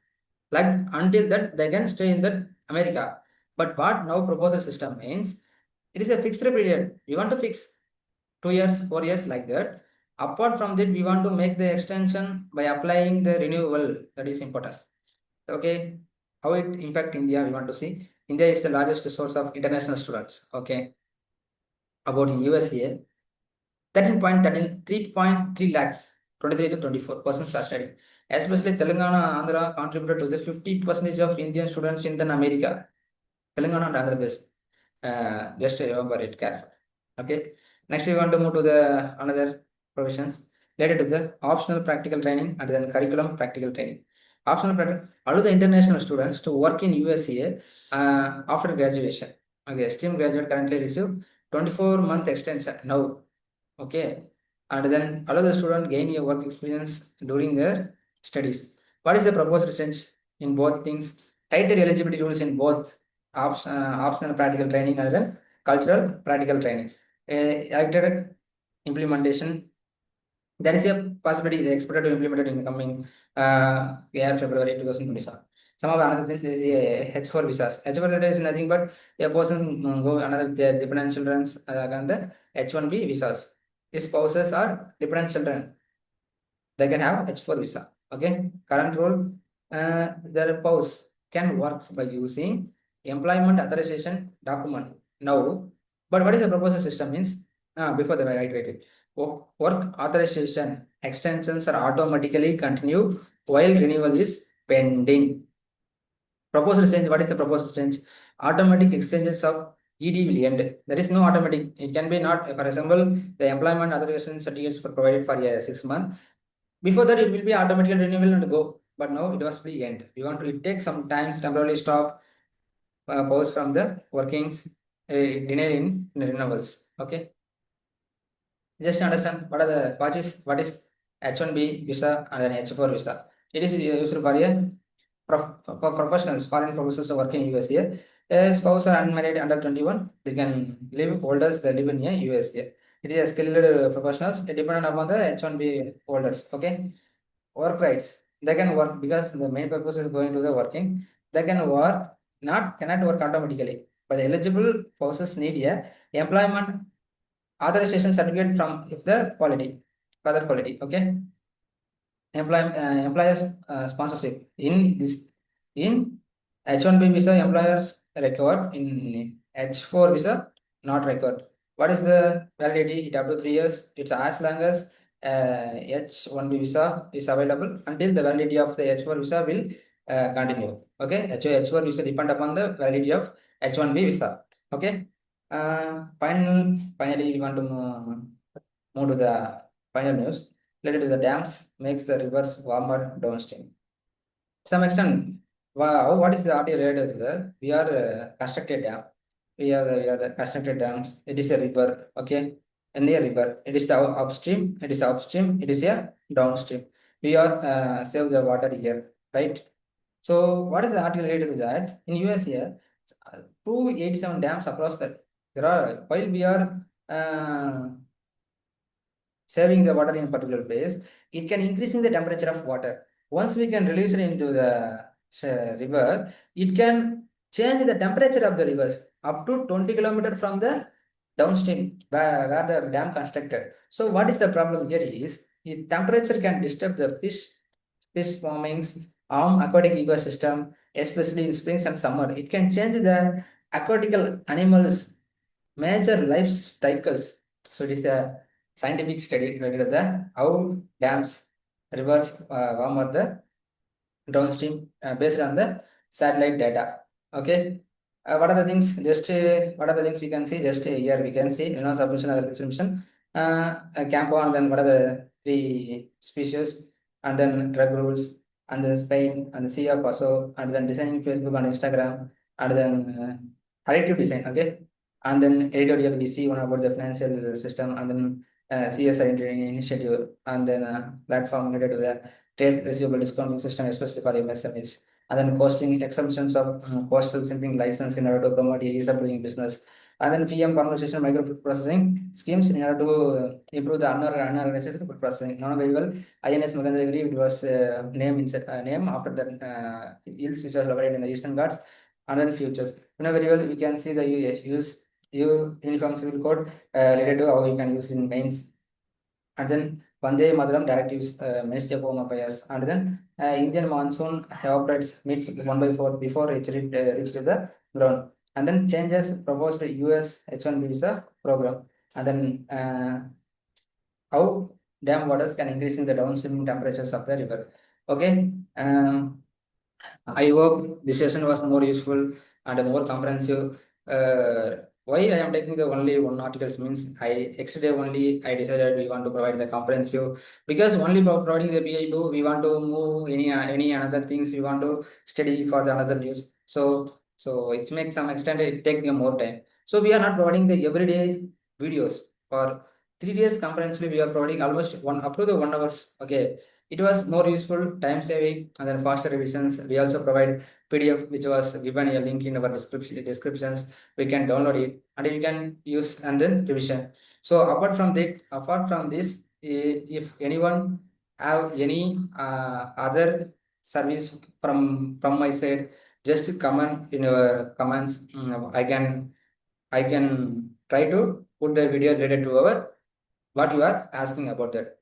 S1: Like until that they can stay in that America. But what now proposal system means, it is a fixed period. We want to fix 2 years, 4 years like that. Apart from that, we want to make the extension by applying the renewal. That is important. Okay, how it impact India, we want to see. India is the largest source of international students. Okay, about USA, 3.3 lakhs, 23 to 24 persons are studying. Especially Telangana, Andhra contributed to the 50% of Indian students in the America. Telangana and Andhra Pradesh. Just remember it carefully. Okay. Next, we want to move to the another provisions related to the optional practical training and then curriculum practical training. Optional practical allow the international students to work in USA after graduation. Okay, esteemed graduate currently receive 24-month extension now. Okay, and then allow the student gain a work experience during their studies. What is the proposed change in both things? Tighter eligibility rules in both optional practical training and then cultural practical training. Acted implementation. There is a possibility expected to implement it in the coming year, February 2027. Some of the other things is H4 visas. H4 visa is nothing but a person go another their dependent children's and the H1B visas. His spouses are dependent children. They can have H4 visa. Okay. Current rule, their spouse can work by using employment authorization document now. But what is the proposal system means? Before the I iterate work authorization extensions are automatically continued while renewal is pending. Proposal change. What is the proposal change? Automatic exchanges of ED will end. There is no automatic. It can be not. For example, the employment authorization certificates for provided for a 6 month. Before that, it will be automatically renewable and go. But now it must be end. We want to it takes some time temporarily stop pause from the workings denial in renewals. Okay. Just understand what is H1B visa and then H4 visa. It is used for a for professionals, foreign professionals to work in USA. A spouse or unmarried under 21, they can live, holders, they live in USA. It is a skilled professionals dependent upon the H1B holders. Okay, work rights. They can work because the main purpose is going to the working. They can work, cannot work automatically. But the eligible spouses need a employment authorization certificate from if the quality, further quality. Okay, employers sponsorship in H1B visa employers required, in H4 visa not required. What is the validity? It up to 3 years. It's as long as H1B visa is available until the validity of the H4 visa will continue. Okay, H4 visa depend upon the validity of H1B visa. Okay, finally we want to move to the final news related to the dams makes the rivers warmer downstream. Some extent, wow, what is the RTO related to that? We are constructed dam. We are the constructed dams. It is a river, okay? And near river. It is the upstream. It is upstream. It is a downstream. We are save the water here, right? So what is the article related to that? In US here, 287 dams across the there are while we are saving the water in a particular place, it can increasing the temperature of water. Once we can release it into the river, it can change the temperature of the rivers up to 20 kilometers from the downstream where the dam constructed. So what is the problem here is the temperature can disturb the fish farmings, harm aquatic ecosystem, especially in springs and summer. It can change the aquatic animals major life cycles. So it is a scientific study related to the how dams, rivers warm the downstream based on the satellite data. Okay. What are the things? What are the things we can see? Just here we can see submission agriculture mission, CAMPA, and then what are the three species, and then drug rules, and then Spain, and the Sea of Azov, and then designing Facebook and Instagram, and then additive design. Okay, and then editorial we see one about the financial system, and then CSI initiative, and then platform related to the trade receivable discounting system, especially for MSMEs, and then costing exemptions of postal simping license in order to promote ease of doing business, and then PM conversation microprocessing schemes in order to improve the unorganized food processing. Not very well. INS Mahendragiri, it was name after the hills which was located in the Eastern Ghats, and then futures. Very well, we can see the use Uniform Civil Code related to how you can use in mains, and then Vande Mataram directives, Ministry of Home Affairs, and then Indian monsoon evaporates meets 1/4 before reach to the ground, and then changes proposed US H1B visa program, and then how dam waters can increase in the downstream temperatures of the river. Okay. I hope this session was more useful and more comprehensive. Why I am taking the only one articles means yesterday only I decided we want to provide the comprehensive, because only by providing the PIB we want to move any another things we want to study for the another news. So it makes some extent it take more time. So we are not providing the everyday videos for 3 days comprehensively. We are providing almost one up to the 1 hours. Okay, it was more useful, time saving, and then faster revisions. We also provide PDF, which was given a link in our descriptions. We can download it and we can use and then revision. So apart from this, if anyone have any other service from my side, just comment in your comments. I can try to put the video related to our what you are asking about that.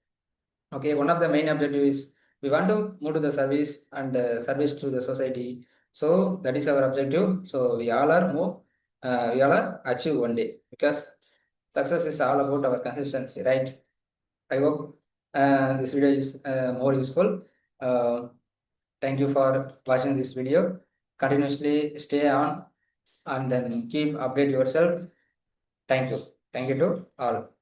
S1: Okay, one of the main objective is we want to move to the service and service to the society. So that is our objective. So we all are achieve one day, because success is all about our consistency, right? I hope this video is more useful. Uh, Thank you for watching this video. Continuously stay on and then keep update yourself. Thank you. Thank you to all.